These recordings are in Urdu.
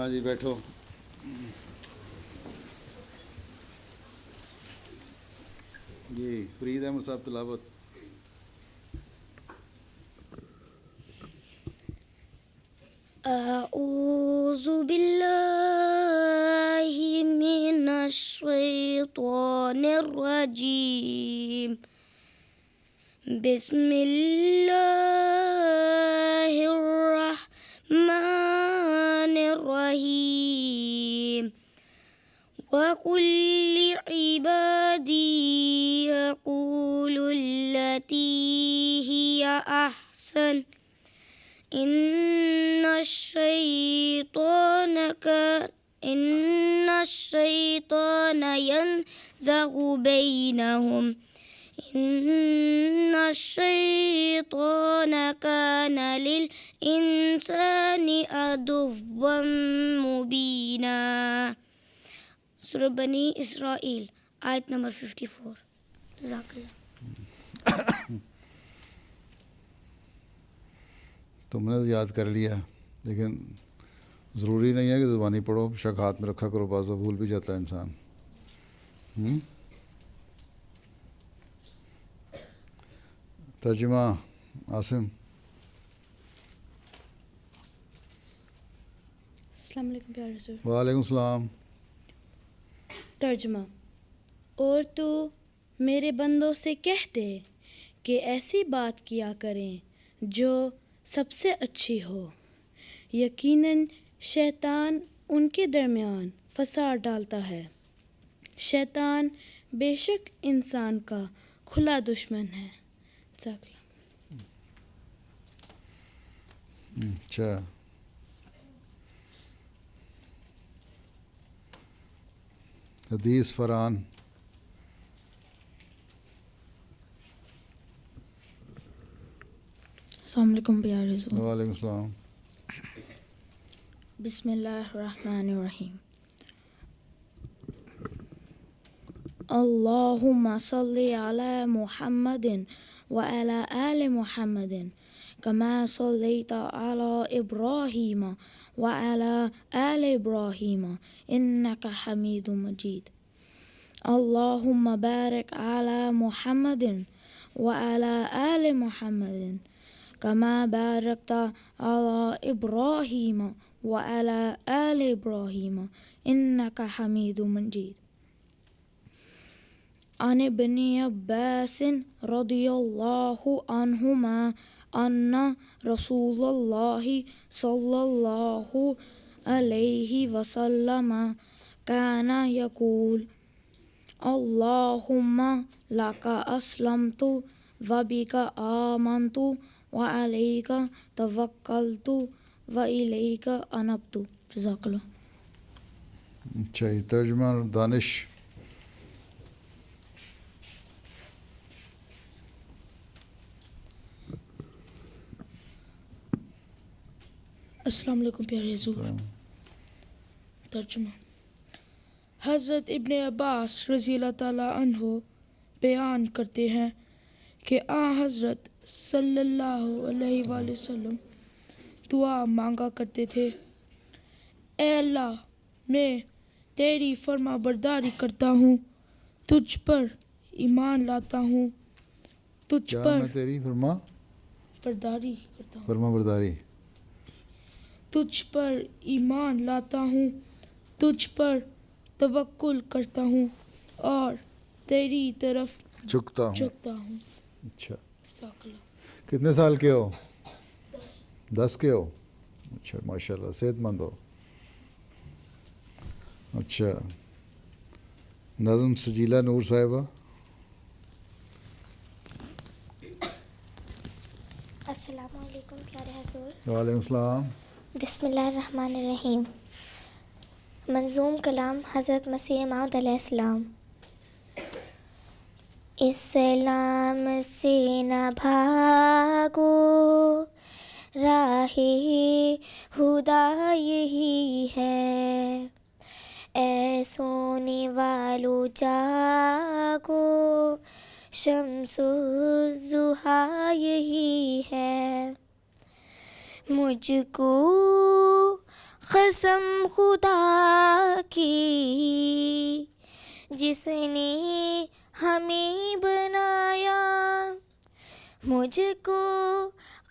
ہاں جی بیٹھو. جی فرید احمد صاحب تلاوت. أعوذ بالله من الشيطان الرجيم بسم الله الرحمن الرحيم وقل لعبادي يقولوا التي هي أحسن إن الشيطان ينزغ بينهم إن الشيطان كان للإنسان عدوا مبينا. سورہ بنی اسرائیل آیت نمبر 54. جزاک اللہ. تم نے تو یاد کر لیا لیکن ضروری نہیں ہے کہ زبانی پڑھو. شک ہاتھ میں رکھا کرو، بعض بھول بھی جاتا ہے انسان. ترجمہ عاصم. السلام علیکم پیارے حضور. وعلیکم السلام. ترجمہ. اور تو میرے بندوں سے کہہ دے کہ ایسی بات کیا کریں جو سب سے اچھی ہو. یقیناً شیطان ان کے درمیان فساد ڈالتا ہے. شیطان بے شک انسان کا کھلا دشمن ہے. جزاک اللہ. اچھا حدیث فرحان. السلام علیکم پیارے حضور. وعلیکم السلام. بسم اللہ الرحمن الرحیم. اللہم صلی علی محمد وعلی آل محمد کما صلیت علی ابراہیم وعلی آل ابراہیم انک حمید مجید. اللہم بارک علی محمد وعلی آل محمد کما بارکت علی ابراہیم وعلی آل ابراہیم انک حمید مجید. عن ابن عباس رضی اللہ عنہما ان رسول اللہ صلی اللہ علیہ وسلم کان یقول اللہم لک اسلمت وبک آمنت وعلیک توکلت وإلیک انبت. جزاک اللہ. اچھا یہ ترجمہ دانش. السلام علیکم پیارے حضور. ترجمہ. حضرت ابن عباس رضی اللہ تعالیٰ عنہ بیان کرتے ہیں کہ حضرت صلی اللہ علیہ وآلہ وسلم دعا مانگا کرتے تھے: اے اللہ میں تیری فرما برداری کرتا ہوں، تجھ پر ایمان لاتا ہوں، تجھ کیا پر میں تیری فرما برداری کرتا ہوں، فرما برداری تجھ پر ایمان لاتا ہوں، تجھ پر توکل کرتا ہوں اور تیری طرف جھکتا ہوں. اچھا جزاک اللہ. کتنے سال کے ہو؟ 10 کے ہو. اچھا ماشاء اللہ صحت مند ہو. اچھا نظم سجیلہ نور صاحبہ. السلام علیکم پیارے حضور. وعلیکم السلام. بسم اللہ الرحمن الرحیم. منظوم کلام حضرت مسیح موعود علیہ السلام. اسلام سے نہ بھاگو، راہ خدا یہی ہے، اے سونے والو جاگو، شمس الضحیٰ یہی ہے. مجھ کو قسم خدا کی جس نے ہمیں بنایا، مجھ کو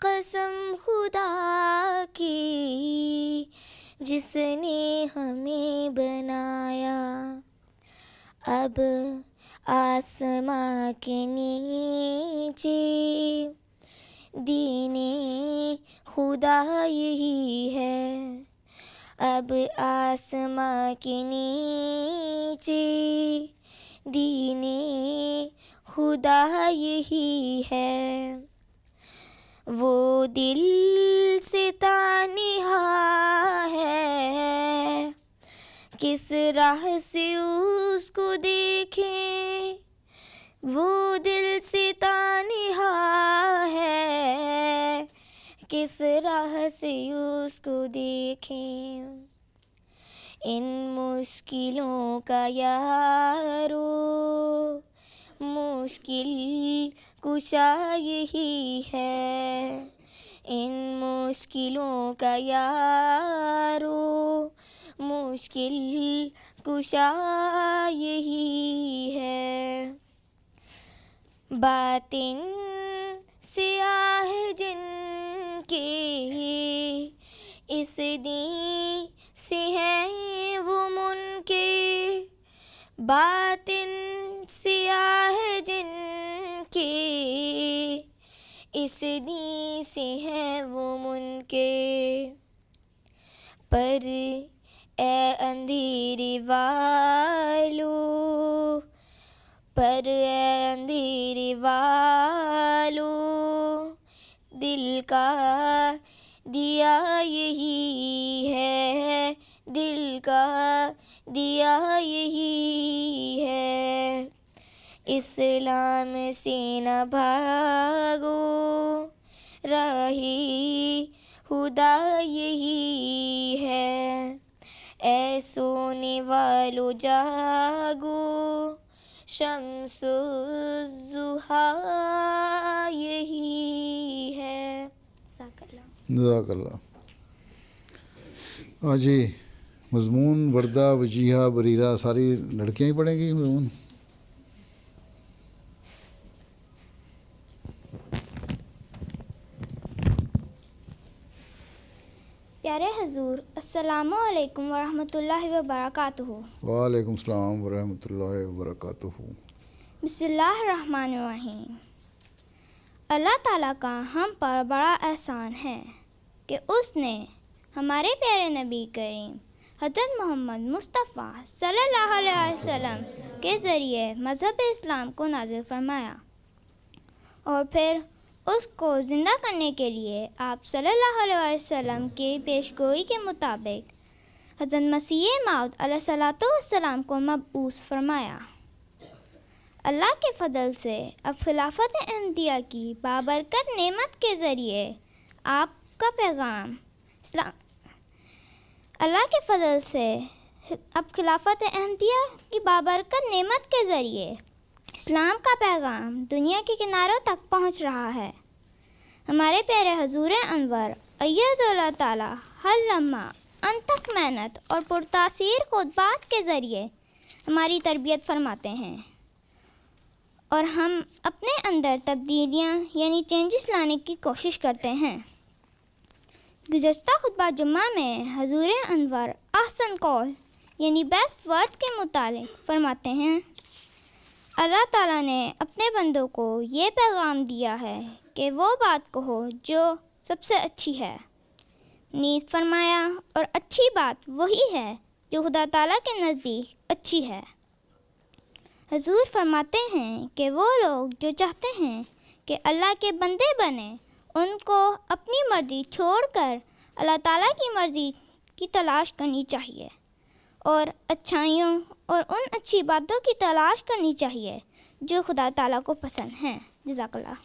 قسم خدا کی جس نے ہمیں بنایا، اب آسماں کے نیچے دین خدا یہی ہے، اب آسماں کے نیچے دین خدا یہی ہے، وہ دل سے تانہا ہے، کس راہ سے اس کو دیکھیں، وہ دل سے تانہا ہے، کس راہ سے اس کو دیکھیں، ان مشکلوں کا یارو مشکل کشا یہی ہے، ان مشکلوں کا یارو مشکل کشا یہی ہے، باطن سیاہ جن کے اس دین سے ہیں وہ منکر، باطن سیاہ جن کے اس دین سے ہیں وہ منکر، پر اے اندھیری والو، پر اے اندھیری والو، دل کا دیا یہی ہے، دل کا دیا یہی ہے، اسلام سے نہ بھاگو، راہی خدا یہی ہے، اے سونے والو جاگو، شمس الضحیٰ یہی ہے۔ جزاک اللہ۔ ہاں جی، مضمون وردہ، وجیہہ، بریرہ ساری لڑکیاں ہی پڑھیں گی مضمون؟ پیارے حضور، السلام علیکم ورحمۃ اللہ وبرکاتہ۔ وعلیکم السلام ورحمۃ اللہ وبرکاتہ۔ بسم اللہ الرحمن الرحیم۔ اللہ تعالیٰ کا ہم پر بڑا احسان ہے کہ اس نے ہمارے پیارے نبی کریم حضرت محمد مصطفیٰ صلی اللہ علیہ وسلم کے ذریعے مذہب اسلام کو نازل فرمایا، اور پھر اس کو زندہ کرنے کے لیے آپ صلی اللہ علیہ وسلم کی پیش گوئی کے مطابق حضرت مسیح موعود علیہ الصلوۃ والسلام کو مبعوث فرمایا۔ اللہ کے فضل سے اب خلافت احمدیہ کی بابرکت نعمت کے ذریعے آپ کا پیغام اللہ کے فضل سے اب خلافت احمدیہ کی بابرکت نعمت کے ذریعے اسلام کا پیغام دنیا کے کناروں تک پہنچ رہا ہے۔ ہمارے پیارے حضور انور اید اللہ تعالیٰ ہر لمحہ انتھک محنت اور پرتاثیر خطبات کے ذریعے ہماری تربیت فرماتے ہیں، اور ہم اپنے اندر تبدیلیاں یعنی چینجز لانے کی کوشش کرتے ہیں۔ گزشتہ خطبہ جمعہ میں حضور انور احسن قول یعنی بیسٹ ورڈ کے متعلق فرماتے ہیں، اللہ تعالیٰ نے اپنے بندوں کو یہ پیغام دیا ہے کہ وہ بات کہو جو سب سے اچھی ہے، نیز فرمایا اور اچھی بات وہی ہے جو خدا تعالیٰ کے نزدیک اچھی ہے۔ حضور فرماتے ہیں کہ وہ لوگ جو چاہتے ہیں کہ اللہ کے بندے بنیں، ان کو اپنی مرضی چھوڑ کر اللہ تعالیٰ کی مرضی کی تلاش کرنی چاہیے، اور اچھائیوں اور ان اچھی باتوں کی تلاش کرنی چاہیے جو خدا تعالیٰ کو پسند ہیں۔ جزاک اللہ۔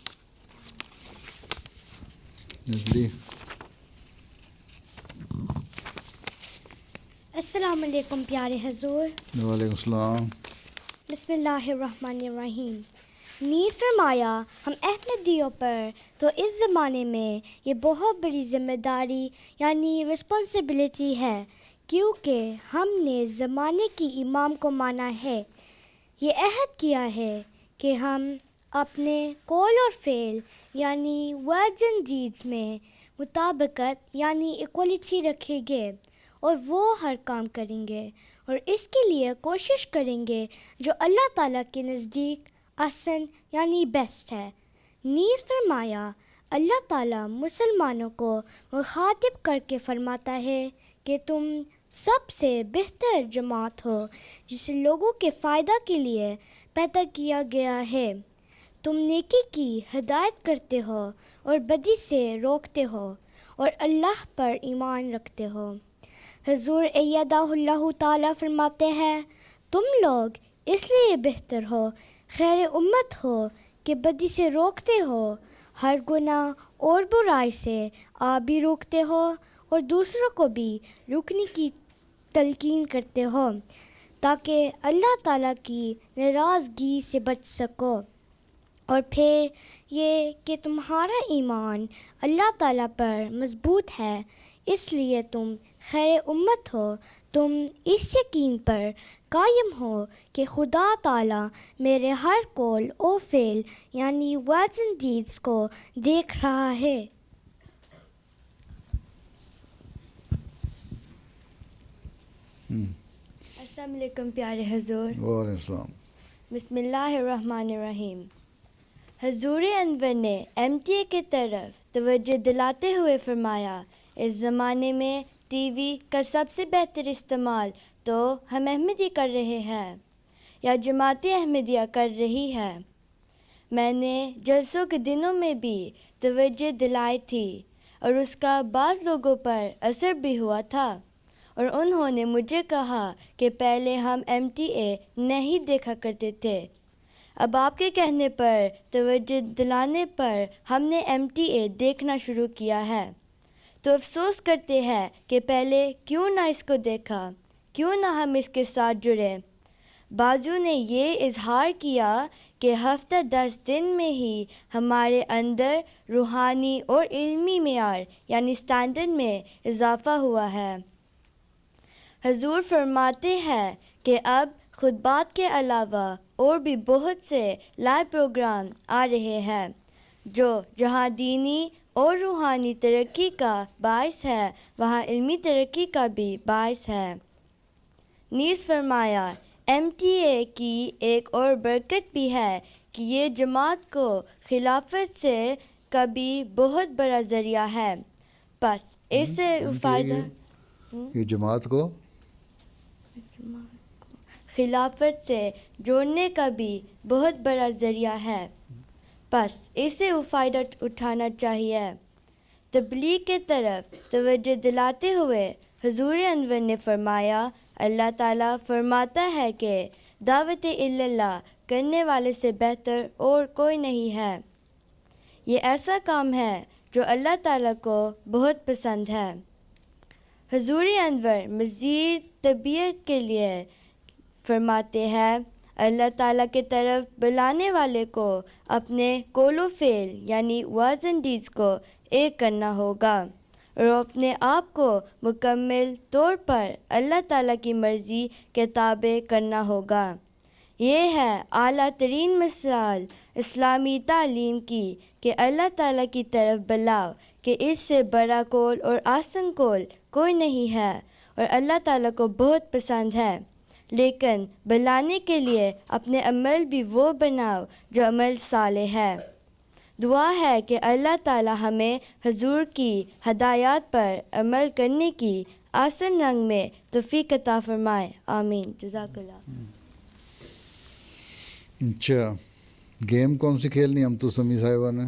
السلام علیکم پیارے حضور۔ وعلیکم السلام۔ بسم اللہ الرحمن الرحیم۔ نیز فرمایا ہم احمدیوں پر تو اس زمانے میں یہ بہت بڑی ذمہ داری یعنی رسپانسبلٹی ہے، کیونکہ ہم نے زمانے کی امام کو مانا ہے، یہ عہد کیا ہے کہ ہم اپنے قول اور فعل یعنی ورڈز اینڈ ڈیڈز میں مطابقت یعنی ایکوالٹی رکھیں گے اور وہ ہر کام کریں گے اور اس کے لیے کوشش کریں گے جو اللہ تعالیٰ کے نزدیک احسن یعنی بیسٹ ہے۔ نیز فرمایا اللہ تعالیٰ مسلمانوں کو مخاطب کر کے فرماتا ہے کہ تم سب سے بہتر جماعت ہو جسے لوگوں کے فائدہ کے لیے پیدا کیا گیا ہے، تم نیکی کی ہدایت کرتے ہو اور بدی سے روکتے ہو اور اللہ پر ایمان رکھتے ہو۔ حضور ایدہ اللہ تعالیٰ فرماتے ہیں تم لوگ اس لیے بہتر ہو، خیر امت ہو کہ بدی سے روکتے ہو، ہر گناہ اور برائی سے آپ بھی روکتے ہو اور دوسروں کو بھی رکنے کی تلقین کرتے ہو تاکہ اللہ تعالیٰ کی ناراضگی سے بچ سکو، اور پھر یہ کہ تمہارا ایمان اللہ تعالیٰ پر مضبوط ہے، اس لیے تم خیر امت ہو، تم اس یقین پر قائم ہو کہ خدا تعالیٰ میرے ہر قول و فعل یعنی ورڈز اینڈ ڈیڈز کو دیکھ رہا ہے۔ السلام علیکم پیارے حضور، وعلیکم السلام۔ بسم اللہ الرحمن الرحیم۔ حضور انور نے MTA کی طرف توجہ دلاتے ہوئے فرمایا اس زمانے میں ٹی وی کا سب سے بہتر استعمال تو ہم احمدی کر رہے ہیں یا جماعت احمدیہ کر رہی ہے۔ میں نے جلسوں کے دنوں میں بھی توجہ دلائی تھی اور اس کا بعض لوگوں پر اثر بھی ہوا تھا، اور انہوں نے مجھے کہا کہ پہلے ہم MTA نہیں دیکھا کرتے تھے، اب آپ کے کہنے پر توجہ دلانے پر ہم نے MTA دیکھنا شروع کیا ہے، تو افسوس کرتے ہیں کہ پہلے کیوں نہ اس کو دیکھا، کیوں نہ ہم اس کے ساتھ جڑے۔ بعضوں نے یہ اظہار کیا کہ ہفتہ 10 دن میں ہی ہمارے اندر روحانی اور علمی معیار یعنی سٹینڈرڈ میں اضافہ ہوا ہے۔ حضور فرماتے ہیں کہ اب خطبات کے علاوہ اور بھی بہت سے لائیو پروگرام آ رہے ہیں جو جہاں دینی اور روحانی ترقی کا باعث ہے وہاں علمی ترقی کا بھی باعث ہے۔ نیز فرمایا MTA کی ایک اور برکت بھی ہے کہ یہ جماعت کو خلافت سے کبھی بہت بڑا ذریعہ ہے، بس اس سے فائدہ یہ جماعت کو خلافت سے جوڑنے کا بھی بہت بڑا ذریعہ ہے، بس اسے فائدہ اٹھانا چاہیے۔ تبلیغ کے طرف توجہ دلاتے ہوئے حضور انور نے فرمایا اللہ تعالیٰ فرماتا ہے کہ دعوت اللہ کرنے والے سے بہتر اور کوئی نہیں ہے۔ یہ ایسا کام ہے جو اللہ تعالیٰ کو بہت پسند ہے۔ حضور انور مزید تربیت کے لیے فرماتے ہیں اللہ تعالیٰ کی طرف بلانے والے کو اپنے قول و فعل یعنی ورڈز اینڈ ڈیڈز کو ایک کرنا ہوگا اور اپنے آپ کو مکمل طور پر اللہ تعالیٰ کی مرضی کے تابع کرنا ہوگا۔ یہ ہے اعلیٰ ترین مثال اسلامی تعلیم کی کہ اللہ تعالیٰ کی طرف بلاؤ کہ اس سے بڑا قول اور آسان قول کوئی نہیں ہے اور اللہ تعالیٰ کو بہت پسند ہے، لیکن بلانے کے لیے اپنے عمل بھی وہ بناؤ جو عمل صالح ہے۔ دعا ہے کہ اللہ تعالیٰ ہمیں حضور کی ہدایات پر عمل کرنے کی آسان رنگ میں توفیق عطا فرمائے، آمین۔ جزاک اللہ۔ اچھا، گیم کون سی کھیلنی ہم تو سمی صاحبہ نے؟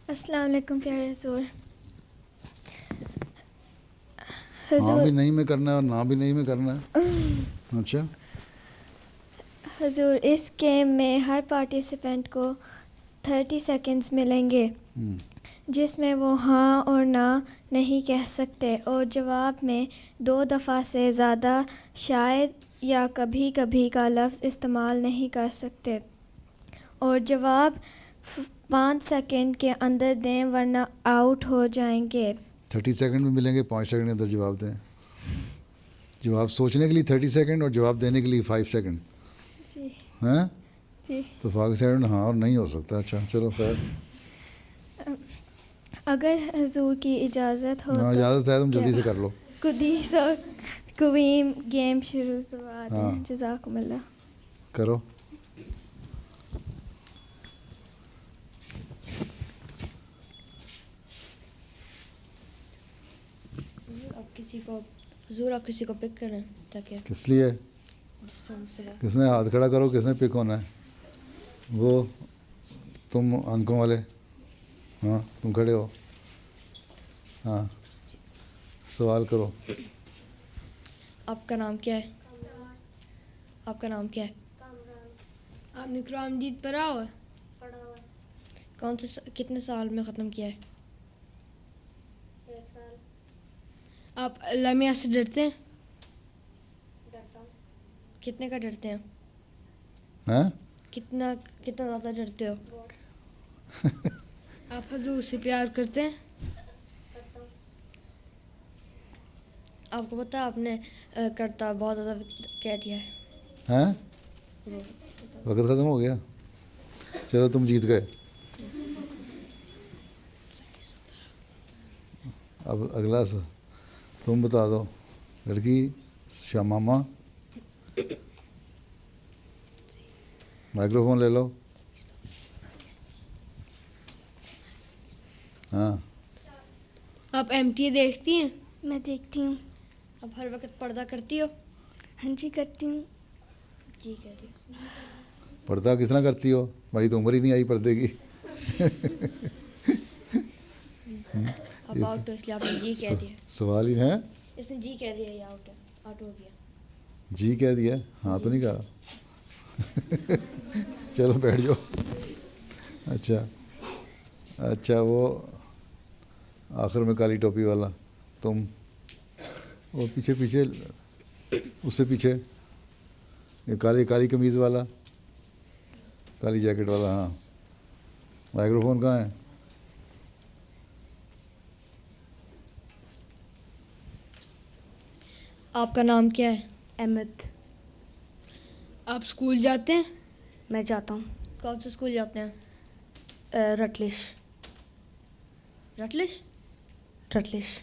السلام علیکم پیارے حضور۔ ہاں بھی نہیں میں کرنا ہے اور نہ بھی نہیں میں کرنا ہے۔ اچھا حضور، اس گیم میں ہر پارٹیسپینٹ کو 30 سیکنڈز ملیں گے جس میں وہ ہاں اور نہ نہیں کہہ سکتے اور جواب میں 2 دفعہ سے زیادہ شاید یا کبھی کبھی کا لفظ استعمال نہیں کر سکتے، اور جواب 5 سیکنڈ کے اندر دیں ورنہ آؤٹ ہو جائیں گے۔ 30 سیکنڈ میں ملیں گے، 5 سیکنڈ کے اندر جواب دیں۔ جواب سوچنے کے لیے 30 سیکنڈ اور جواب دینے کے لیے 5 سیکنڈ۔ جی ہیں جی۔ تو 5 سیکنڈ ہاں اور نہیں ہو سکتا۔ اچھا چلو خیر، اگر حضور کی اجازت ہو ہاں تو اجازت ہے، تم جلدی سے کر لو۔ قدیس اور قویم گیم شروع کروا ہاں۔ دیں۔ جزاکم اللہ۔ کرو۔ حضور آپ کسی کو پک کریں تاکہ کس لیے؟ کس نے ہاتھ کھڑا کرو، کس نے پک ہونا ہے؟ وہ تم آنکھوں والے، ہاں تم کھڑے ہو، ہاں سوال کرو۔ آپ کا نام کیا ہے؟ آپ کا نام کیا ہے؟ آپ نے قرآن مجید پڑھا ہوا ہے؟ کون سے کتنے سال میں ختم کیا ہے؟ آپ اللہ میاں سے ڈرتے ہیں؟ کتنے کا ڈرتے ہیں؟ ہاں کتنا زیادہ ڈرتے ہو؟ آپ حضور سے پیار کرتے ہیں؟ آپ کو پتہ ہے آپ نے کرتا بہت زیادہ کہہ دیا ہے۔ ہیں وقت ختم ہو گیا، چلو تم جیت گئے۔ اب اگلا تم بتا دو، لڑکی شامامہ، مائکرو فون لے لو۔ ہاں آپ MTA دیکھتی ہیں؟ میں دیکھتی ہوں۔ اب ہر وقت پردہ کرتی ہو؟ ہاں جی کرتی ہوں۔ جی کہہ دیا۔ پردہ کس طرح کرتی ہو؟ ہماری تو عمر ہی نہیں آئی پردے کی۔ اب آؤٹ ہو، اس لیے آپ نے جی کہہ دیا۔ سوال ہی ہے، اس نے جی کہہ دیا، یہ آؤٹ ہے، آؤٹ ہو گیا۔ جی کہہ دیا، ہاں تو نہیں کہا۔ چلو بیٹھ جاؤ۔ اچھا اچھا، وہ آخر میں کالی ٹوپی والا، تم وہ پیچھے پیچھے اس سے پیچھے، یہ کالی قمیض والا، کالی جیکٹ والا، ہاں مائکرو فون کہاں ہے؟ آپ کا نام کیا ہے؟ احمد۔ آپ اسکول جاتے ہیں؟ میں جاتا ہوں کون سے اسکول جاتے ہیں؟ رٹلش۔ رٹلش؟ رٹلش۔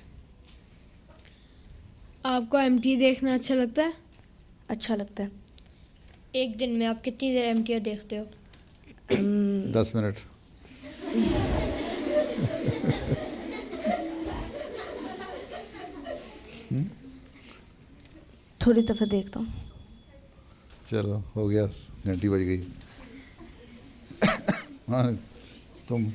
آپ کو MTA دیکھنا اچھا لگتا ہے؟ اچھا لگتا ہے۔ ایک دن میں آپ کتنی دیر MTA دیکھتے ہو؟ 10 منٹ۔ تھوڑی دفعہ دیکھتا ہوں۔ چلو ہو گیا، گھنٹی بج گئی۔ ہاں تم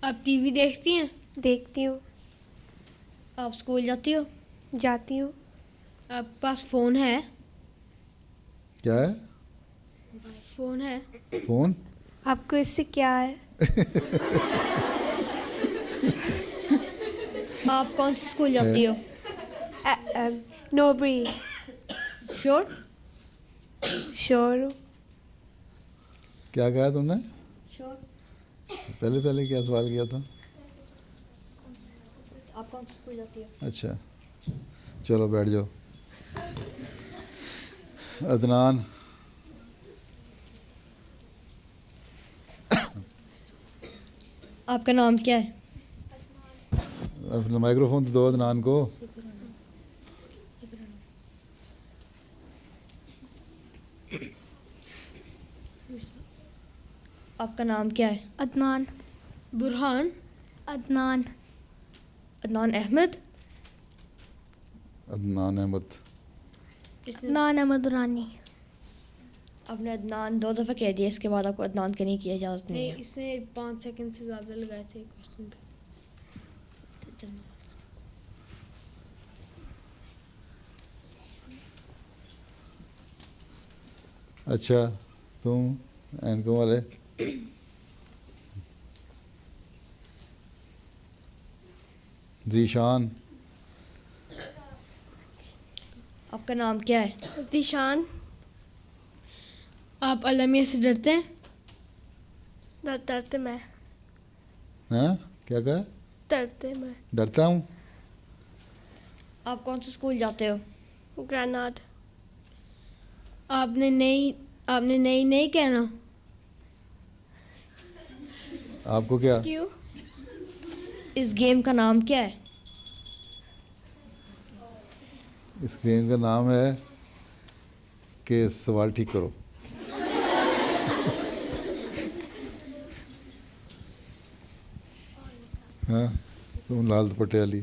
آپ TV دیکھتی ہیں؟ دیکھتی ہوں۔ آپ اسکول جاتی ہو؟ جاتی ہوں۔ آپ کے پاس فون ہے؟ کیا ہے؟ فون ہے؟ فون؟ آپ کو اس سے کیا ہے؟ آپ کون سے اسکول جاتی ہو؟ نوبری۔ شور؟ شور۔ کیا کہا تم نے؟ شور؟ پہلے کیا سوال کیا تھا؟ آپ کون سے اسکول جاتی ہو؟ اچھا چلو بیٹھ جاؤ۔ عدنان، آپ کا نام کیا ہے؟ اپنا مائکرو فون تو دو عدنان کو۔ آپ کا نام کیا ہے؟ عدنان۔ برہان؟ عدنان۔ عدنان احمد؟ عدنان احمد۔ عدنان احمد رانی۔ آپ نے عدنان 2 دفعہ کہہ دیا، اس کے بعد آپ کو عدنان کہنے کی اجازت نہیں نہیں، ہے۔ اس نے 5 سیکنڈ سے زیادہ لگائے تھے کوشچن پہ۔ اچھا تم اینکوں والے، ذیشان. آپ کا نام کیا ہے؟ ذیشان. آپ المیہ سے ڈرتے ہیں؟ ڈرتے میں. ہاں کیا کہا؟ ڈرتے میں. ڈرتا ہوں. آپ کون سے اسکول جاتے ہو؟ گریناڈ. آپ نے نہیں کہنا. آپ کو کیا؟ کیوں؟ اس گیم کا نام کیا ہے؟ اس گیم کا نام ہے کہ سوال ٹھیک کرو. ہاں تم لال دوپٹے والی.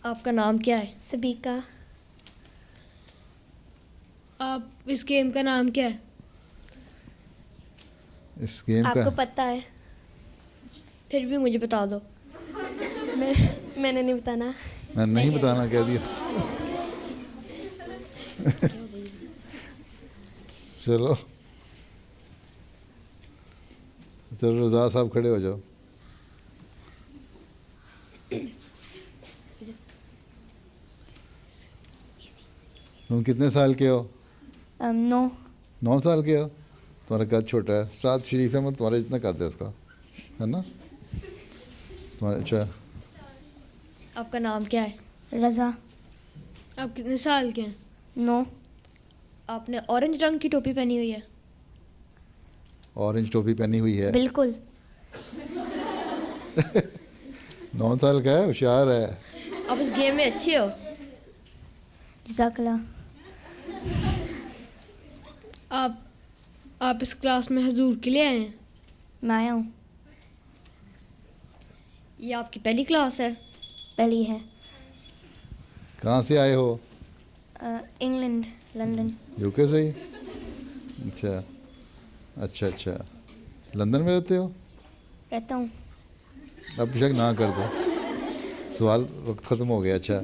آپ کا نام کیا ہے؟ سبیکا. آپ اس گیم کا نام کیا ہے؟ اس گیم آپ کا کو پتہ ہے؟ پھر بھی مجھے بتا دو. میں نے نہیں بتانا. میں نہیں بتانا کہہ دیا. چلو چلو رضا صاحب کھڑے ہو جاؤ. تم کتنے سال کے ہو؟ 9. 9 سال کے ہو. تمہارا قد چھوٹا ہے. سعد شریف احمد تمہارا جتنا قد ہے اس کا ہے نا تمہارا. اچھا آپ کا نام کیا ہے؟ رضا. آپ کتنے سال کے ہیں؟ 9. آپ نے اورنج رنگ کی ٹوپی پہنی ہوئی ہے. اورنج ٹوپی پہنی ہوئی ہے. بالکل. 9 سال کا ہے. ہوشیار ہے. آپ اس گیم میں اچھے ہو. جزاک اللہ. آپ اس کلاس میں حضور کے لیے آئے ہیں؟ میں آیا ہوں. یہ آپ کی پہلی کلاس ہے؟ پہلی ہے. کہاں سے آئے ہو؟ انگلینڈ. لندن. یو کے سے ہی. اچھا اچھا اچھا. لندن میں رہتے ہو؟ رہتا ہوں. اب بے شک نہ کر دو. سوال وقت ختم ہو گیا. اچھا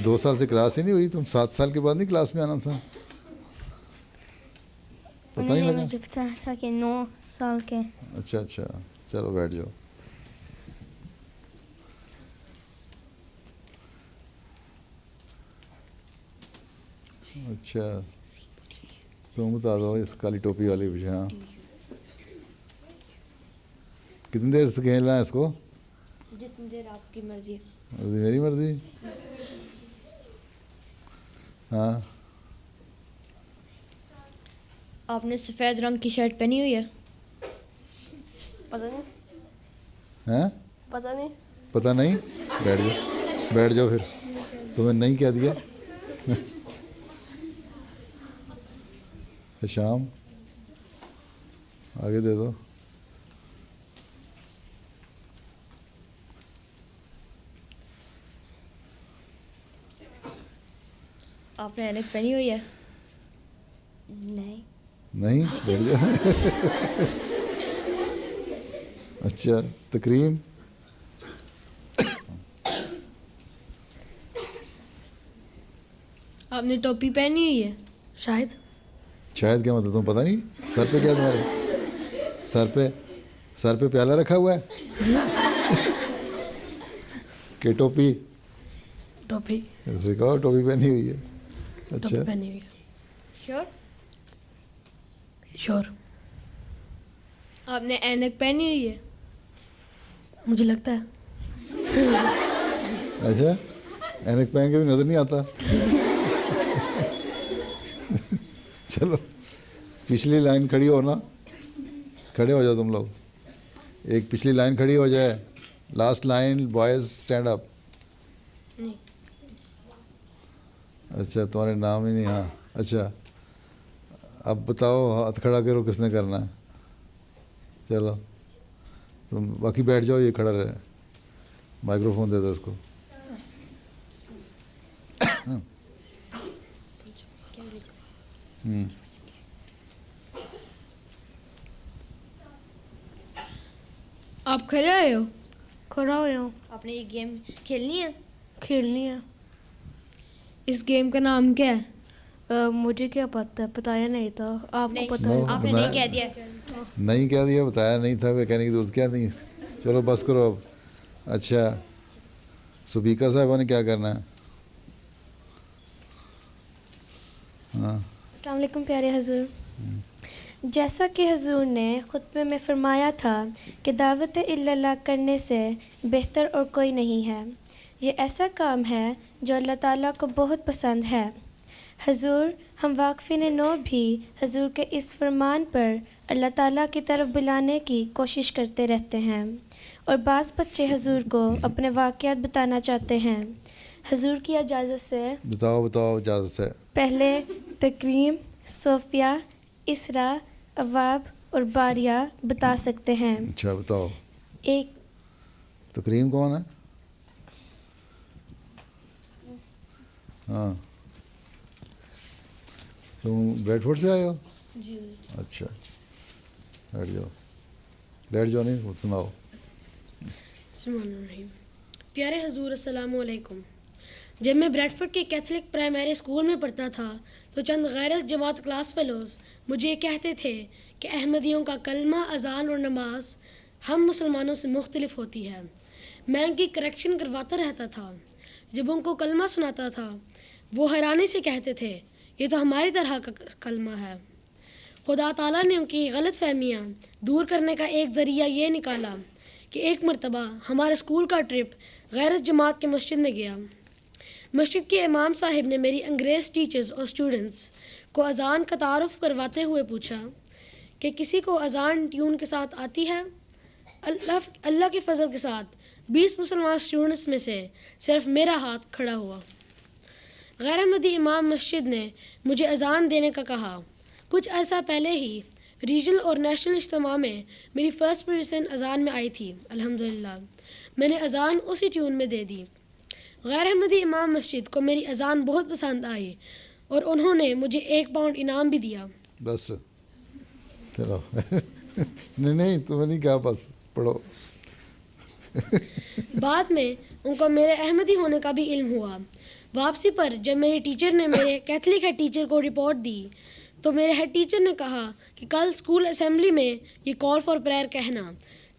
2 سال سے کلاس ہی نہیں ہوئی. تم 7 سال کے بعد نہیں کلاس میں آنا تھا؟ پتہ انہوں نہیں نے لگا. مجھے بتایا تھا کہ 9 سال کے. اچھا اچھا چلو بیٹھ جاؤ. اچھا تم بتا دو اس کالی ٹوپی والی بھی. ہاں کتنی دیر سے کھیلنا ہے اس کو؟ جتنی دیر آپ کی مرضی. میری مرضی. ہاں آپ نے سفید رنگ کی شرٹ پہنی ہوئی ہے. پتہ نہیں. ہیں پتہ نہیں. پتہ نہیں. بیٹھ جاؤ پھر. تمہیں نہیں کہہ دیا. شام آگے دے دو. آپ نے اینک پہنی ہوئی ہے. نہیں. نہیں بیٹھ جاؤ. اچھا تکریم آپ نے ٹوپی پہنی ہوئی ہے؟ شاید. شاید کیا مطلب تم پتہ نہیں. سر پہ کیا تمہارے سر پہ پیالہ رکھا ہوا ہے کہ ٹوپی؟ ٹوپی. ایسے کہو ٹوپی پہنی ہوئی ہے. اچھا پہنی ہوئی ہے. شور. شور. آپ نے اینک پہنی ہوئی ہے؟ مجھے لگتا ہے. اچھا اینک پہن کے بھی نظر نہیں آتا. چلو پچھلی لائن کھڑی ہو نا. کھڑے ہو جاؤ تم لوگ. ایک پچھلی لائن کھڑی ہو جائے. Last line boys stand up. اچھا تمہارے نام ہی نہیں. ہاں اچھا اب بتاؤ ہاتھ کھڑا کرو کس نے کرنا ہے. چلو تم باقی بیٹھ جاؤ. یہ کھڑا رہے. مائکرو فون دے دو اس کو. آپ کھڑے ہوئے ہو؟ کھڑا ہویا ہوں. آپ نے یہ گیم کھیلنی ہے؟ کھیلنی ہے. اس گیم کا نام کیا ہے؟ مجھے کیا پتہ، بتایا نہیں تھا، آپ کو پتہ ہے؟ آپ نے نہیں کہہ دیا، نہیں کہہ دیا، بتایا نہیں تھا، وہ کہنے کی ضرورت کیا نہیں. چلو بس کرو اب. اچھا سبیکہ صاحبہ نے کیا کرنا ہے؟ ہاں السلام علیکم پیارے حضور. جیسا کہ حضور نے خطبے میں فرمایا تھا کہ دعوت اللہ کرنے سے بہتر اور کوئی نہیں ہے. یہ ایسا کام ہے جو اللہ تعالیٰ کو بہت پسند ہے. حضور، ہم واقفین نو بھی حضور کے اس فرمان پر اللہ تعالیٰ کی طرف بلانے کی کوشش کرتے رہتے ہیں، اور بعض بچے حضور کو اپنے واقعات بتانا چاہتے ہیں. حضور کی اجازت سے بتاؤ اجازت سے. پہلے تکریم، صوفیہ، اسرا، اواب اور باریہ بتا سکتے ہیں. اچھا بتاؤ. ایک تکریم کون ہے؟ ہاں تم بریڈ فورڈ سے آئے ہو؟ جی. اچھا بیٹھ جاؤ نہیں سناؤ. بسم اللہ الرحمن الرحیم. پیارے حضور السلام علیکم. جب میں بریڈ فورڈ کے کیتھولک پرائمری اسکول میں پڑھتا تھا تو چند غیر جماعت کلاس فیلوز مجھے یہ کہتے تھے کہ احمدیوں کا کلمہ، اذان اور نماز ہم مسلمانوں سے مختلف ہوتی ہے. میں ان کی کریکشن کرواتا رہتا تھا. جب ان کو کلمہ سناتا تھا وہ حیرانی سے کہتے تھے یہ تو ہماری طرح کا کلمہ ہے. خدا تعالیٰ نے ان کی غلط فہمیاں دور کرنے کا ایک ذریعہ یہ نکالا کہ ایک مرتبہ ہمارے اسکول کا ٹرپ غیر جماعت کے مسجد میں گیا. مسجد کے امام صاحب نے میری انگریز ٹیچرز اور اسٹوڈنٹس کو اذان کا تعارف کرواتے ہوئے پوچھا کہ کسی کو اذان ٹیون کے ساتھ آتی ہے؟ اللہ کے فضل کے ساتھ 20 مسلمان اسٹوڈنٹس میں سے صرف میرا ہاتھ کھڑا ہوا. غیر احمدی امام مسجد نے مجھے اذان دینے کا کہا. کچھ عرصہ پہلے ہی ریجنل اور نیشنل اجتماع میں میری فرسٹ پوزیشن اذان میں آئی تھی. الحمدللہ میں نے اذان اسی ٹیون میں دے دی. غیر احمدی امام مسجد کو میری اذان بہت پسند آئی اور انہوں نے مجھے 1 پاؤنڈ انعام بھی دیا. بس چلو نہیں تمہیں نہیں کہا، بس پڑھو. بعد میں ان کو میرے احمدی ہونے کا بھی علم ہوا. واپسی پر جب میرے ٹیچر نے میرے کیتھولک ہیڈ ٹیچر کو رپورٹ دی تو میرے ہیڈ ٹیچر نے کہا کہ کل اسکول اسمبلی میں یہ کال فار پریئر کہنا.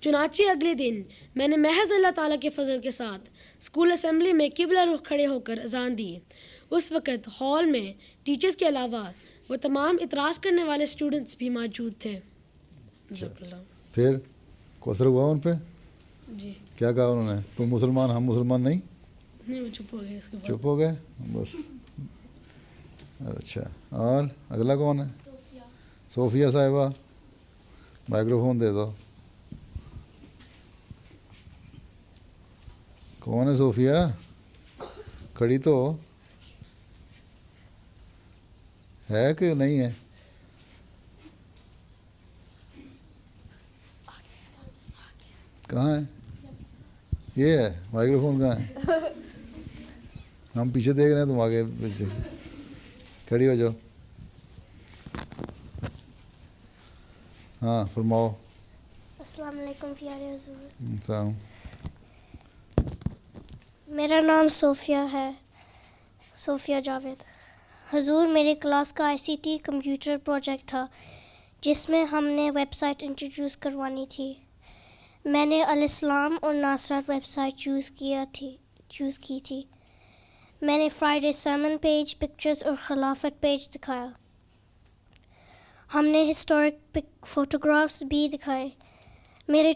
چنانچہ اگلے دن میں نے محض اللہ تعالیٰ کے فضل کے ساتھ اسکول اسمبلی میں قبلہ رخ کھڑے ہو کر اذان دی. اس وقت ہال میں ٹیچرز کے علاوہ وہ تمام اعتراض کرنے والے اسٹوڈنٹس بھی موجود تھے. پھر کوثر ہوا ان پہ؟ جی. کیا کہا انہوں نے؟ تم مسلمان ہم مسلمان نہیں؟ نہیں، وہ چپ ہو گئے. اس کے بعد چپ ہو گئے بس. اچھا اور اگلا کون ہے؟ صوفیہ صاحبہ، مائکرو فون دے دو. کون ہے صوفیہ؟ کھڑی تو ہے کہ نہیں ہے؟ کہاں ہے؟ یہ ہے مائکرو فون کہاں ہے؟ ہم پیچھے دیکھ رہے ہیں، تم آگے پیچھے. کھڑی ہو جاؤ. ہاں فرماؤ. السلام علیکم پیارے حضور. السلام. میرا نام صوفیہ ہے، صوفیہ جاوید. حضور، میری کلاس کا ICT کمپیوٹر پروجیکٹ تھا جس میں ہم نے ویب سائٹ انٹروڈیوس کروانی تھی. میں نے الاسلام اور ناصرت ویب سائٹ چوز کی تھی. میں نے فرائیڈے سرمن پیج، پکچرز اور خلافت پیج دکھایا. ہم نے ہسٹورک فوٹوگرافس بھی دکھائے. میرے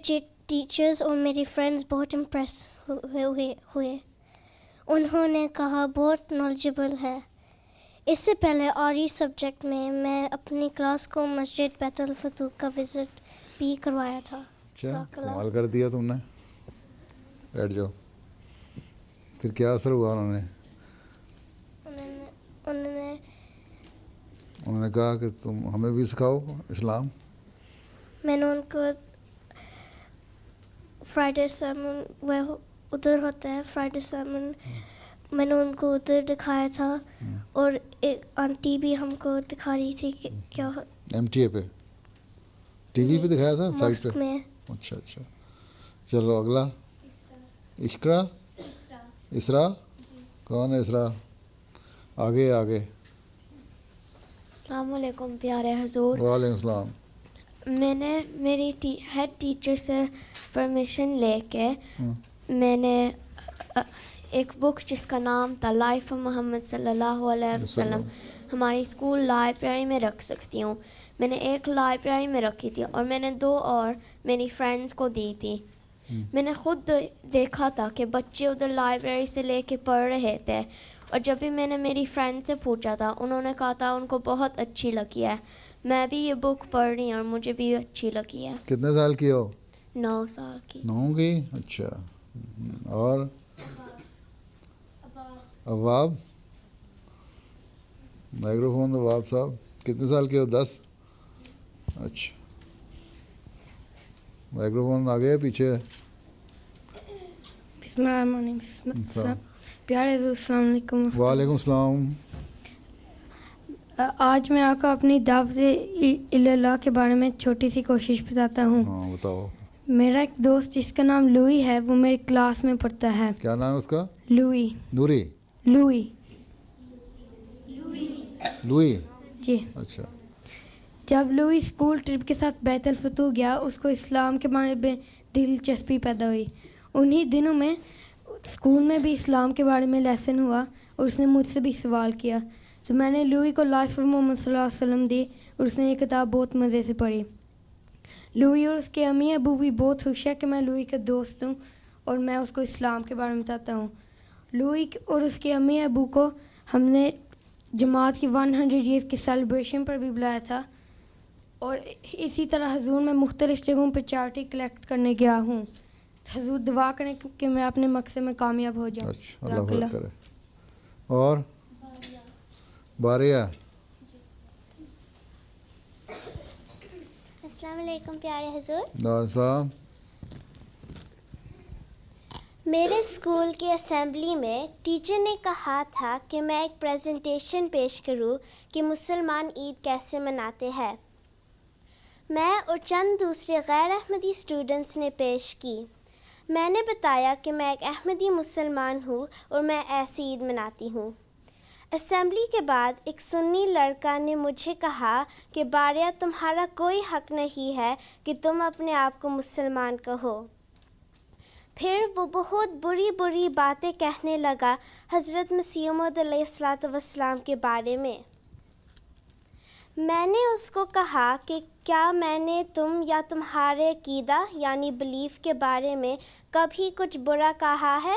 ٹیچرز اور میری فرینڈز بہت امپریس ہوئے. انہوں نے کہا بہت نالجبل ہے. اس سے پہلے آری سبجیکٹ میں اپنی کلاس کو مسجد بیت الفتوح کا وزٹ بھی کروایا تھا. اچھا کمال کر دیا تم نے. بیٹھ جاؤ. پھر کیا اثر ہوا؟ انہوں نے کہا کہ تم ہمیں بھی سکھاؤ اسلام. میں نے ان کو فرائیڈے سرمن، وہ ادھر ہوتا ہے فرائیڈے سرمن، میں نے ان کو ادھر دکھایا تھا. اور ایک آنٹی بھی ہم کو دکھا رہی تھی کہ کیا MTA پہ TV پہ دکھایا تھا سائٹ ماسک پہ. میں. اچھا چلو اگلا. اقرا. اسرا. کون ہے اسرا؟ آگے. السلام علیکم پیارے حضور. وعلیکم السلام. میں نے میری ہیڈ ٹیچر سے پرمیشن لے کے میں نے ایک بک جس کا نام تھا لائف آف محمد صلی اللہ علیہ وسلم ہماری اسکول لائبریری میں رکھ سکتی ہوں. میں نے ایک لائبریری میں رکھی تھی اور میں نے 2 اور میری فرینڈس کو دی تھی. میں نے خود دیکھا تھا کہ بچے ادھر لائبریری سے لے کے پڑھ رہے تھے اور جب بھی میں نے میری فرینڈ سے پوچھا تھا انہوں نے کہا تھا ان کو بہت اچھی لگی ہے. میں بھی یہ بک پڑھ رہی ہوں اور مجھے بھی اچھی لگی ہے. کتنے سال کی ہو؟ 9 سال کی. 9 کی. اچھا. اور عواب مائکرو فون عواب صاحب کتنے سال کے ہو؟ 10. اچھا مائکرو فون آگے ہے پیچھے؟ بسم اللہ الرحمن الرحیم. پیارے حضور السلام علیکم. وعلیکم السلام. آج میں آپ کو اپنی دعوت اللہ کے بارے میں چھوٹی سی کوشش بتاتا ہوں. ہاں بتاؤ. میرا ایک دوست جس کا نام لوئی ہے وہ میری کلاس میں پڑھتا ہے. کیا نام ہے اس کا؟ لوئی. نوری. لوئی. لوئی. جی. اچھا. جب لوئی اسکول ٹرپ کے ساتھ بیت الفتوح گیا اس کو اسلام کے بارے میں دلچسپی پیدا ہوئی. انہی دنوں میں اسکول میں بھی اسلام کے بارے میں لیسن ہوا اور اس نے مجھ سے بھی سوال کیا تو میں نے لوئی کو لائف آف محمد صلی اللہ علیہ وسلم دی اور اس نے یہ کتاب بہت مزے سے پڑھی. لوئی اور اس کے امی ابو بھی بہت خوش ہے کہ میں لوئی کا دوست ہوں اور میں اس کو اسلام کے بارے میں بتاتا ہوں. لوئی اور اس کے امی ابو کو ہم نے جماعت کی 100 ایئرز کی سیلیبریشن پر بھی بلایا تھا اور اسی طرح حضور میں مختلف جگہوں پہ چارٹی کلیکٹ کرنے گیا ہوں. حضور دعا کریں کہ میں اپنے مقصد میں کامیاب ہو جاؤں. اچھا اللہ خیر کرے. اور باریا. السلام علیکم پیارے حضور. السلام. میرے اسکول کی اسمبلی میں ٹیچر نے کہا تھا کہ میں ایک پریزنٹیشن پیش کروں کہ مسلمان عید کیسے مناتے ہیں. میں اور چند دوسرے غیر احمدی اسٹوڈنٹس نے پیش کی. میں نے بتایا کہ میں ایک احمدی مسلمان ہوں اور میں ایسی عید مناتی ہوں. اسمبلی کے بعد ایک سنی لڑکا نے مجھے کہا کہ باریا تمہارا کوئی حق نہیں ہے کہ تم اپنے آپ کو مسلمان کہو. پھر وہ بہت بری باتیں کہنے لگا حضرت مسیح موعود علیہ الصلوۃ والسلام کے بارے میں. میں نے اس کو کہا کہ کیا میں نے تم یا تمہارے عقیدہ یعنی بلیف کے بارے میں کبھی کچھ برا کہا ہے؟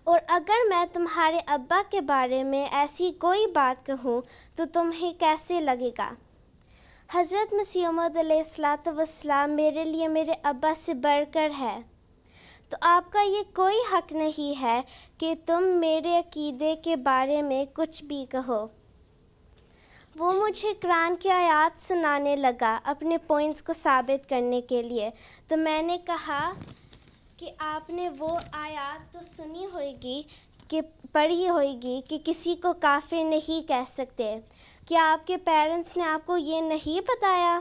اور اگر میں تمہارے ابا کے بارے میں ایسی کوئی بات کہوں تو تمہیں کیسے لگے گا؟ حضرت مسیح موعود علیہ الصلوۃ والسلام میرے لیے میرے ابا سے بڑھ کر ہے. تو آپ کا یہ کوئی حق نہیں ہے کہ تم میرے عقیدے کے بارے میں کچھ بھی کہو. وہ مجھے قرآن کی آیات سنانے لگا اپنے پوائنٹس کو ثابت کرنے کے لیے. تو میں نے کہا کہ آپ نے وہ آیات تو سنی ہوئے گی کہ پڑھی ہوئے گی کہ کسی کو کافر نہیں کہہ سکتے. کیا آپ کے پیرنٹس نے آپ کو یہ نہیں بتایا؟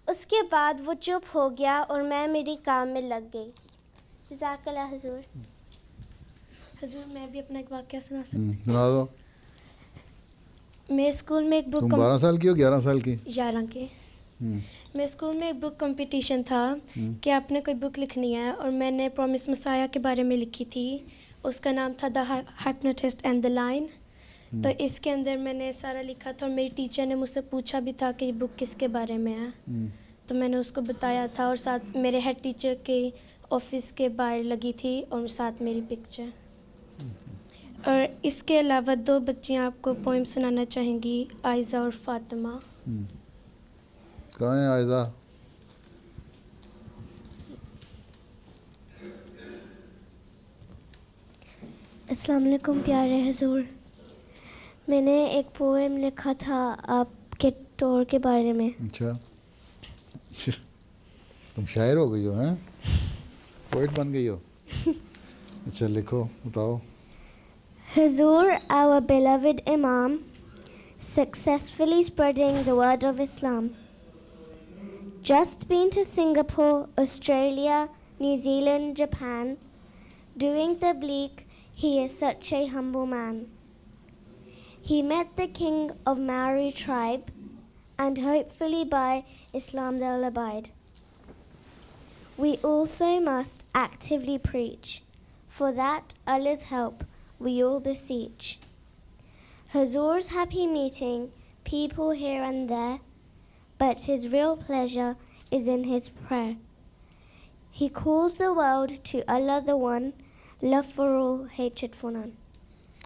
اس کے بعد وہ چپ ہو گیا اور میں میری کام میں لگ گئی. جزاک اللہ حضور. حضور میں بھی اپنا ایک واقعہ سنا سکتی سنا دو. میرے اسکول میں ایک بک تم 12 سال کی ہو 11 سال کی؟ 11 کے. میرے اسکول میں ایک بک کمپٹیشن تھا کہ آپ نے کوئی بک لکھنی ہے اور میں نے پرومس مسایہ کے بارے میں لکھی تھی. اس کا نام تھا دا ہائپنوٹسٹ اینڈ دا لائن. تو اس کے اندر میں نے سارا لکھا تھا اور میری ٹیچر نے مجھ سے پوچھا بھی تھا کہ یہ بک کس کے بارے میں ہے. تو میں نے اس کو بتایا تھا اور ساتھ میرے ہیڈ ٹیچر کے آفس کے باہر لگی تھی اور ساتھ میری پکچر. اور اس کے علاوہ 2 بچیاں آپ کو پوئم سنانا چاہیں گی، عائزہ اور فاطمہ. کہاں ہیں عائزہ؟ السلام علیکم پیارے حضور. میں نے ایک پوئم لکھا تھا آپ کے ٹور کے بارے میں. اچھا تم شاعر ہو گئی ہو ہیں؟ پوئٹ بن گئی ہو؟ اچھا لکھو بتاؤ. Hazur, our beloved Imam, successfully spreading the word of Islam. Just been to Singapore, Australia, New Zealand, Japan. Doing tabligh, he is such a humble man. He met the king of Maori tribe, and hopefully by Islam they'll abide. We also must actively preach. For that, Allah's help we all beseech. Hazur's happy meeting people here and there, but his real pleasure is in his prayer. He calls the world to Allah the One, love for all, hatred for none.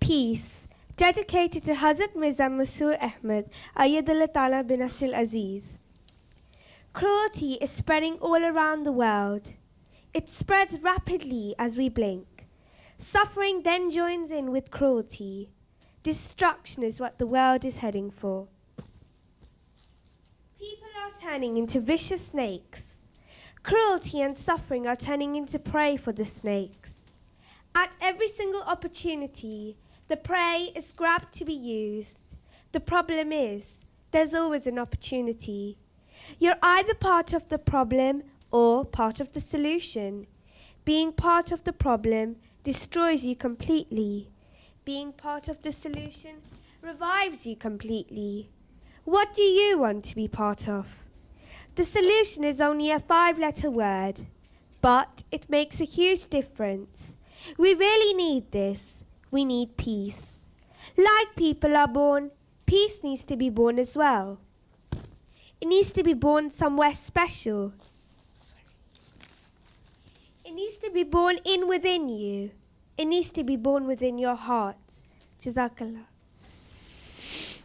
Peace, dedicated to Hazrat Mirza Masroor Ahmad, Ayyadullah Ta'ala bin Nasir Aziz. Cruelty is spreading all around the world. It spreads rapidly as we blink. Suffering then joins in with cruelty. Destruction is what the world is heading for. People are turning into vicious snakes. Cruelty and suffering are turning into prey for the snakes. At every single opportunity, the prey is grabbed to be used. The problem is, there's always an opportunity. You're either part of the problem or part of the solution. Being part of the problem destroys you completely. Being part of the solution revives you completely. What do you want to be part of? The solution is only a 5-letter word, but it makes a huge difference. We really need this. We need peace. Like people are born, peace needs to be born as well. It needs to be born somewhere special. It needs to be born in within you. It needs to be born within your hearts. Jazakallah.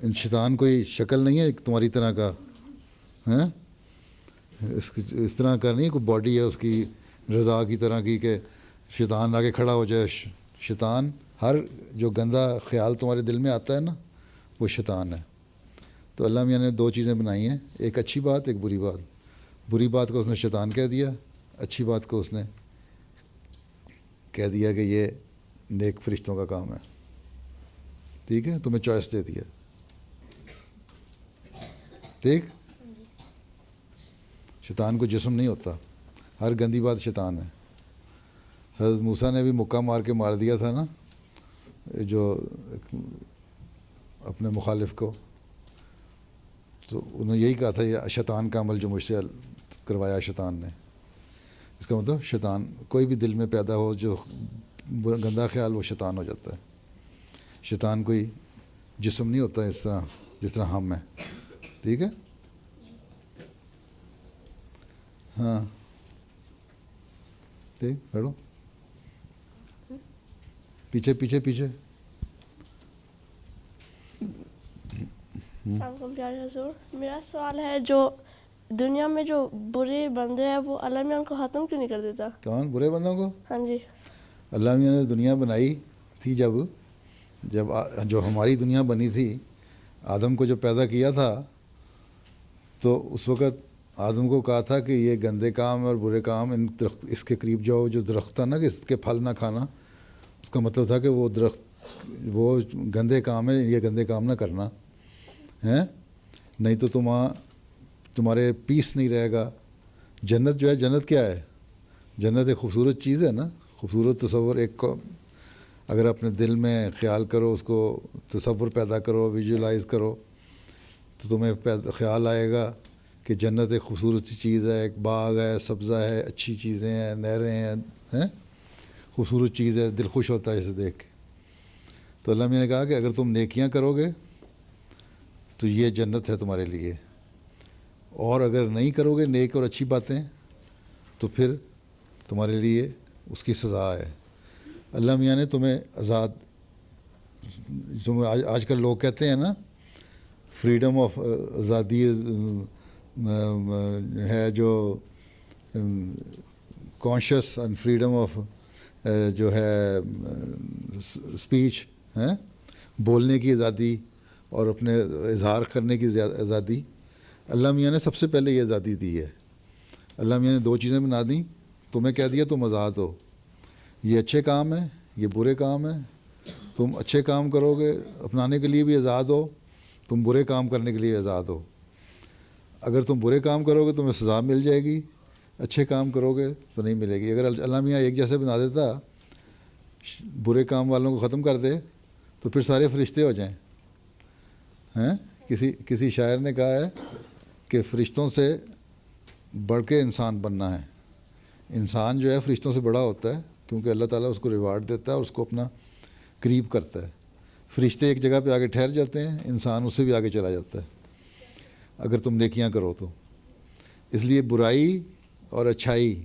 ان شیطان کوئی شکل نہیں ہے تمہاری طرح کا ہیں، اس طرح کا نہیں کوئی باڈی ہے اس کی رضا کی طرح کی کہ شیطان آگے کھڑا ہو جائے. شیطان ہر جو گندا خیال تمہارے دل میں آتا ہے نا وہ شیطان ہے. تو اللہ میاں نے 2 چیزیں بنائی ہیں، ایک اچھی بات، ایک بری بات. بری بات کو اس نے شیطان کہہ دیا، اچھی بات کو اس نے کہہ دیا کہ یہ نیک فرشتوں کا کام ہے. ٹھیک ہے، تمہیں چوائس دے دیا. ٹھیک، شیطان کو جسم نہیں ہوتا، ہر گندی بات شیطان ہے. حضرت موسیٰ نے بھی مکہ مار کے مار دیا تھا نا جو اپنے مخالف کو، تو انہوں نے یہی کہا تھا یہ شیطان کا عمل جو مجھ سے کروایا شیطان نے. اس کا مطلب شیطان کوئی بھی دل میں پیدا ہو جو گندا خیال وہ شیطان ہو جاتا ہے. شیطان کوئی جسم نہیں ہوتا اس طرح جس طرح ہم ہیں. ٹھیک ہے، ہاں ٹھیک، بیٹھو پیچھے پیچھے پیچھے. السلام علیکم پیارے حضور. میرا سوال ہے جو دنیا میں جو برے بندے ہیں وہ اللہ میاں کو ختم کیوں نہیں کر دیتا؟ کون برے بندوں کو؟ ہاں جی. اللہ میاں نے دنیا بنائی تھی جب جو ہماری دنیا بنی تھی، آدم کو جو پیدا کیا تھا تو اس وقت آدم کو کہا تھا کہ یہ گندے کام اور برے کام ان درخت اس کے قریب جاؤ، جو درخت تھا نا کہ اس کے پھل نہ کھانا. اس کا مطلب تھا کہ وہ درخت وہ گندے کام ہے، یہ گندے کام نہ کرنا ہیں، نہیں تو تمہارے پیس نہیں رہے گا. جنت جو ہے، جنت کیا ہے؟ جنت ایک خوبصورت چیز ہے نا، خوبصورت تصور. ایک کو اگر اپنے دل میں خیال کرو، اس کو تصور پیدا کرو، ویژولائز کرو، تو تمہیں خیال آئے گا کہ جنت ایک خوبصورت سی چیز ہے. ایک باغ ہے، سبزہ ہے، اچھی چیزیں ہیں، نہریں ہیں، خوبصورت چیز ہے، دل خوش ہوتا ہے اسے دیکھ کے. تو اللہ میں نے کہا کہ اگر تم نیکیاں کرو گے تو یہ جنت ہے تمہارے لیے، اور اگر نہیں کرو گے نیک اور اچھی باتیں تو پھر تمہارے لیے اس کی سزا ہے. اللہ میاں نے تمہیں آزاد، آج کل لوگ کہتے ہیں نا فریڈم آف آزادی ہے، جو کانشیس اینڈ فریڈم آف جو ہے اسپیچ ہے، بولنے کی آزادی اور اپنے اظہار کرنے کی آزادی. اللہ میاں نے سب سے پہلے یہ آزادی دی ہے. اللہ میاں نے 2 چیزیں بنا دیں، تمہیں کہہ دیا تم آزاد ہو. یہ اچھے کام ہیں، یہ برے کام ہیں. تم اچھے کام کرو گے اپنانے کے لیے بھی آزاد ہو، تم برے کام کرنے کے لیے آزاد ہو. اگر تم برے کام کرو گے تمہیں سزا مل جائے گی، اچھے کام کرو گے تو نہیں ملے گی. اگر اللہ میاں ایک جیسے بنا دیتا، برے کام والوں کو ختم کر دے، تو پھر سارے فرشتے ہو جائیں. ہیں، کسی شاعر نے کہا ہے کہ فرشتوں سے بڑھ کے انسان بننا ہے. انسان جو ہے فرشتوں سے بڑا ہوتا ہے کیونکہ اللہ تعالیٰ اس کو ریوارڈ دیتا ہے اور اس کو اپنا قریب کرتا ہے. فرشتے ایک جگہ پہ آگے ٹھہر جاتے ہیں، انسان اس سے بھی آگے چلا جاتا ہے اگر تم نیکیاں کرو تو. اس لیے برائی اور اچھائی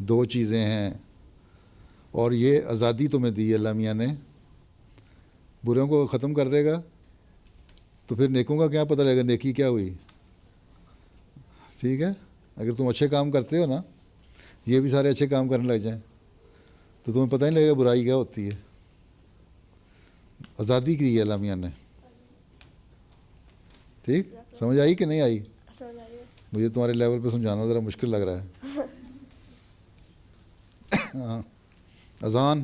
2 چیزیں ہیں، اور یہ آزادی تمہیں دی اللہ میاں نے. بروں کو ختم کر دے گا تو پھر نیکوں کا کیا پتہ لگے گا نیکی کیا ہوئی. ٹھیک ہے، اگر تم اچھے کام کرتے ہو نا، یہ بھی سارے اچھے کام کرنے لگ جائیں تو تمہیں پتہ نہیں لگے گا برائی کیا ہوتی ہے. آزادی کی ہے اللہ میاں نے. ٹھیک، سمجھ آئی کہ نہیں آئی؟ مجھے تمہارے لیول پہ سمجھانا ذرا مشکل لگ رہا ہے. ہاں، اذان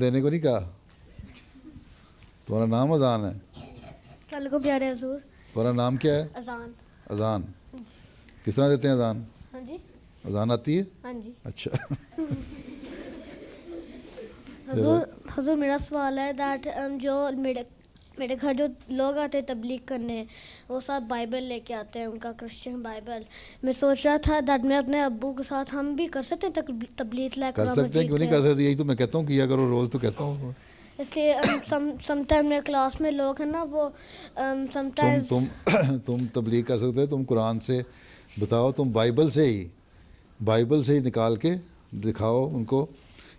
دینے کو نہیں کہا، تمہارا نام اذان ہے. السلام علیکم پیارے حضور. تمہارا نام کیا ہے؟ اذان. اذان کس طرح دیتے ہیں اذان؟ ہاں جی. اذان آتی ہے؟ ہاں جی. اچھا. حضور میرا سوال ہے دیٹ جو میرے گھر جو لوگ آتے ہیں تبلیغ کرنے، وہ ساتھ بائبل لے کے آتے ہیں، ان کا کرسچن بائبل. میں سوچ رہا تھا دیٹ میں اپنے ابو کے ساتھ ہم بھی کر سکتے ہیں تبلیغ لے کر سکتے ہیں، کیوں نہیں کر سکتے؟ یہی تو میں کہتا ہوں کیا کرو، روز تو کہتا ہوں. اس لیے سم ٹائم میرے کلاس میں لوگ ہیں نا، وہ سم ٹائم تم تبلیغ کر سکتے ہو. تم قرآن سے بتاؤ، تم بائبل سے ہی نکال کے دکھاؤ ان کو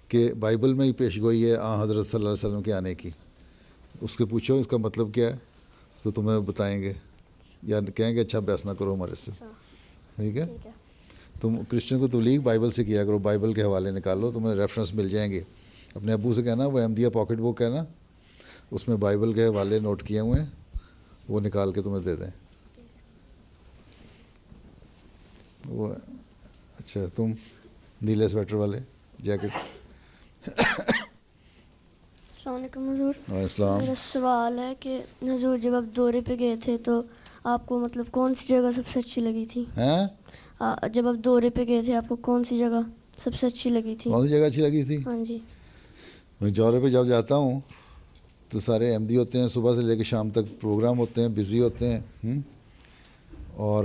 کہ بائبل میں ہی پیش گوئی ہے حضرت صلی اللہ علیہ وسلم کے آنے کی. اس کے پوچھو اس کا مطلب کیا ہے تو تمہیں بتائیں گے یا کہیں گے اچھا بحث نہ کرو ہمارے سے. ٹھیک ہے. تم کرسچن کو تبلیغ بائبل سے کیا کرو, بائبل کے حوالے نکالو, تمہیں ریفرنس مل جائیں گے. اپنے ابو سے کہنا وہ احمدیہ پاکٹ بک ہے نا, اس میں بائبل کے حوالے نوٹ کیے ہوئے ہیں, وہ نکال کے تمہیں دے دیں. وہ اچھا تم نیلے سویٹر والے جیکٹ. السلام علیکم حضور. وعلیکم السلام. میرا سوال ہے کہ حضور جب آپ دورے پہ گئے تھے تو آپ کو مطلب کون سی جگہ سب سے اچھی لگی تھی؟ ہیں جب آپ دورے پہ گئے تھے آپ کو کون سی جگہ سب سے اچھی لگی تھی؟ کون سی جگہ اچھی لگی تھی؟ ہاں جی. میں جورے پہ جب جاتا ہوں تو سارے احمدی ہوتے ہیں, صبح سے لے کے شام تک پروگرام ہوتے ہیں, بزی ہوتے ہیں. اور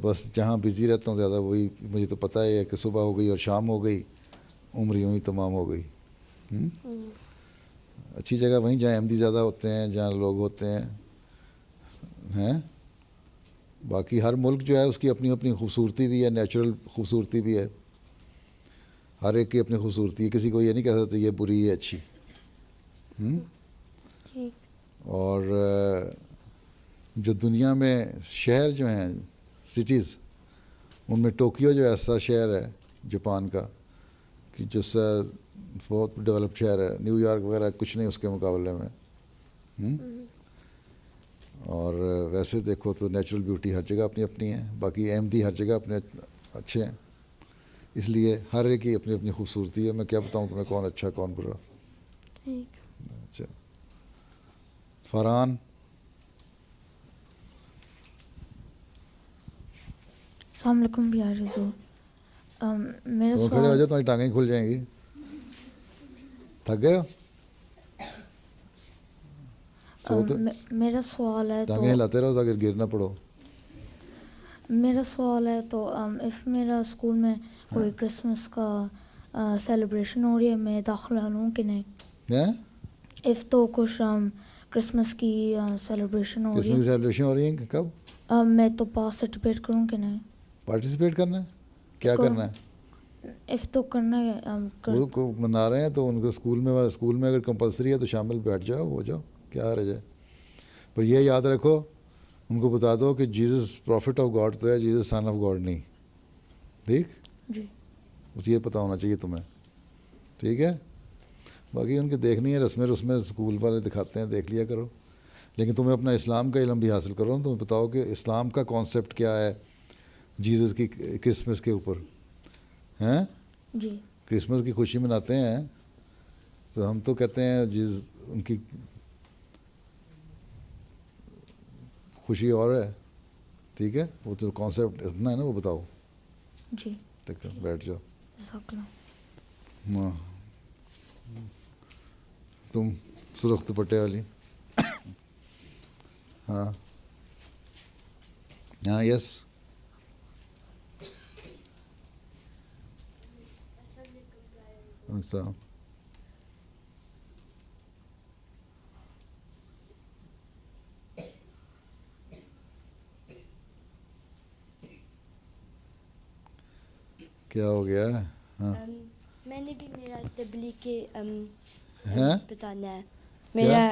بس جہاں بزی رہتا ہوں زیادہ وہی مجھے تو پتہ ہے کہ صبح ہو گئی اور شام ہو گئی, عمر یوں ہی تمام ہو گئی. اچھی جگہ وہیں جہاں احمدی زیادہ ہوتے ہیں, جہاں لوگ ہوتے ہیں. باقی ہر ملک جو ہے اس کی اپنی اپنی خوبصورتی بھی ہے, نیچرل خوبصورتی بھی ہے, ہر ایک کی اپنی خوبصورتی ہے. کسی کو یہ نہیں کہہ سکتے یہ بری ہے اچھی. اور جو دنیا میں شہر جو ہیں سٹیز, ان میں ٹوکیو جو ایسا شہر ہے جاپان کا کہ جو بہت ڈیولپ شہر ہے. نیو یارک وغیرہ کچھ نہیں اس کے مقابلے میں. اور ویسے دیکھو تو نیچرل بیوٹی ہر جگہ اپنی اپنی ہے. باقی احمدی ہر جگہ اپنے اچھے ہیں, اس لیے ہر ایک کی اپنی اپنی خوبصورتی ہے. میں کیا بتاؤں تمہیں کون اچھا کون برا. اچھا فرحان. السلام علیکم بیار حضور. میرا تم کھڑے ہو جاؤ, تمہاری ٹانگیں کھل جائیں گی. تھک گئے ہو؟ میرا سوال ہے تو ٹانگیں ہلاتے رہو تاکہ گر نہ پڑو. میرا سوال ہے تو اف میرا اسکول میں کوئی کرسمس کا سیلیبریشن ہو رہی ہے, میں داخلہ لوں کہ نہیں؟ اف تو کچھ کرسمس کی سیلیبریشن ہو رہی کرسمس کی سیلیبریشن ہو رہی ہے کب؟ میں تو پارٹیسپیٹ کروں کہ نہیں؟ پارٹیسپیٹ کرنا ہے, کیا کرنا ہے؟ اف تو کرنا ہے. وہ کو منا رہے ہیں تو ان کو اسکول میں اگر کمپلسری ہے تو شامل بیٹھ جاؤ, ہو جاؤ, کیا حرج ہے. پر یہ یاد رکھو, ان کو بتا دو کہ جیزس پروفٹ آف گاڈ تو ہے, جیزس سن آف گاڈ نہیں. ٹھیک جی, مجھے یہ پتہ ہونا چاہیے تمہیں. ٹھیک ہے. باقی ان کے دیکھنی ہے رسمیں اسکول والے دکھاتے ہیں, دیکھ لیا کرو. لیکن تمہیں اپنا اسلام کا علم بھی حاصل کرو نا. تمہیں بتاؤ کہ اسلام کا کانسیپٹ کیا ہے جیزس کی کرسمس کے اوپر ہیں. جی, کرسمس کی خوشی مناتے ہیں تو ہم تو کہتے ہیں ان کی خوشی اور ہے. ٹھیک ہے, وہ تو کانسیپٹ اپنا ہے نا, وہ بتاؤ. جی ٹھیک ہے, بیٹھ جاؤ. ہاں, تم سرخ دوپٹے والی. ہاں ہاں, یس. اچھا, کیا ہو گیا ہے؟ ہاں, میں نے بھی میرا تبلیغ کے ہیں بتانا ہے. میرا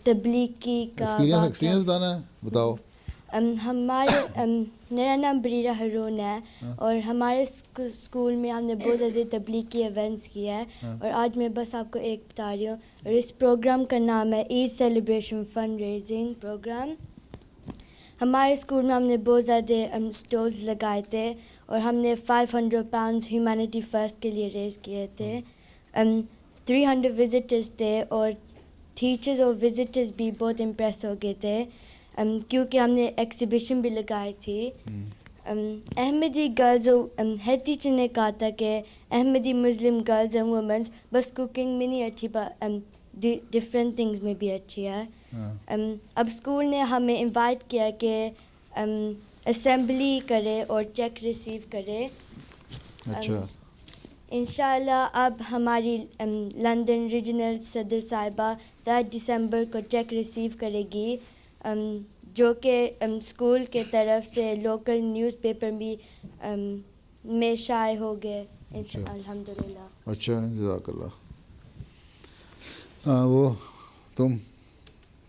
تبلیغی کا ایکسپیرینس بتانا ہے, بتاؤ. میرا نام بریرہ ہارون ہے, اور ہمارے اسکول میں ہم نے بہت زیادہ تبلیغی ایونٹس کیا ہے. اور آج میں بس آپ کو ایک بتا رہی ہوں. اور اس پروگرام کا نام ہے عید سیلیبریشن فنڈ ریزنگ پروگرام. ہمارے اسکول میں ہم نے بہت زیادہ اسٹالز لگائے تھے, اور ہم نے 500 pounds ہیومینٹی فرسٹ کے لیے ریز کیے تھے. 300 وزٹرز تھے, اور ٹیچرز اور وزٹرز بھی بہت امپریس ہو گئے تھے, کیونکہ ہم نے ایکسیبیشن بھی لگائی تھی. احمدی گرلز ہیڈ ٹیچر نے کہا تھا کہ احمدی مسلم گرلز اینڈ وومنس بس کوکنگ میں نہیں اچھی, ڈفرینٹ تھنگز میں بھی اچھی ہے. اب اسکول نے ہمیں انوائٹ کیا کہ اسمبلی کرے اور چیک ریسیو کرے. اچھا, انشاءاللہ اب ہماری لندن ریجنل صدر صاحبہ 10 دسمبر کو چیک ریسیو کرے گی, جو کہ اسکول کے طرف سے لوکل نیوز پیپر بھی میں شائع ہو گئے الحمدللہ. اچھا, جزاک اللہ. ہاں, وہ تم